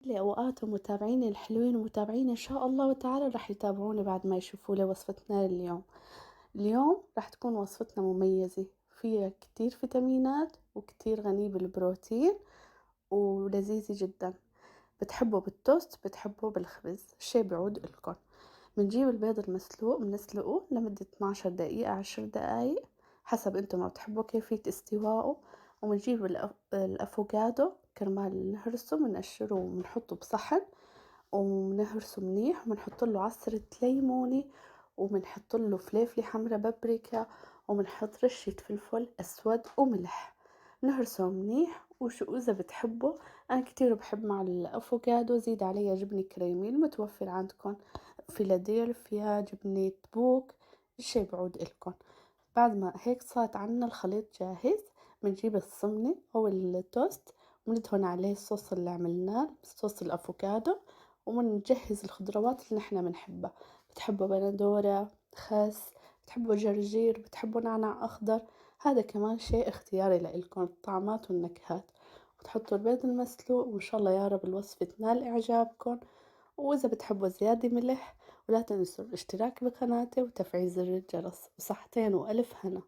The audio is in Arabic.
لي أوقات ومتابعيني الحلوين ومتابعيني إن شاء الله تعالى راح يتابعوني بعد ما يشوفوا لي وصفتنا اليوم. اليوم راح تكون وصفتنا مميزة، فيها كتير فيتامينات وكتير غنية بالبروتين ولذيذة جدا. بتحبه بالتوست بتحبه بالخبز، الشي بيعود إلكن. بنجيب البيض المسلوق بنسلقه لمدة 12 دقيقة 10 دقايق حسب انتم ما بتحبوا كيفية استواءه. وبنجيب الأفوكادو كرمال نهرسه بنقشره وبنحطه بصحن وبنهرسه منيح وبنحط له عصرة ليمونة وبنحط له فليفلة حمرا بابريكا وبنحط رشة فلفل أسود وملح. نهرسه منيح وشو إذا بتحبوا، أنا كتير بحب مع الأفوكادو زيد عليها جبنة كريمي المتوفر عندكم، فيلادلفيا جبنة بوك، الشي بعود إلكن. بعد ما هيك صارت عنا الخليط جاهز، بنجيب السمنة أو التوست وندهن عليه الصوص اللي عملناه صوص الأفوكادو، وبنجهز الخضروات اللي نحنا بنحبها. بتحبوا بندورة، خس، بتحبوا جرجير، بتحبوا نعناع أخضر، هذا كمان شيء اختياري لإلكم الطعمات والنكهات. بتحطوا البيض المسلوق وإن شاء الله يا رب الوصفة تنال إعجابكم. وإذا بتحبوا زيادة ملح، ولا تنسوا الاشتراك بقناتي وتفعيل زر الجرس، وصحتين وألف هنا.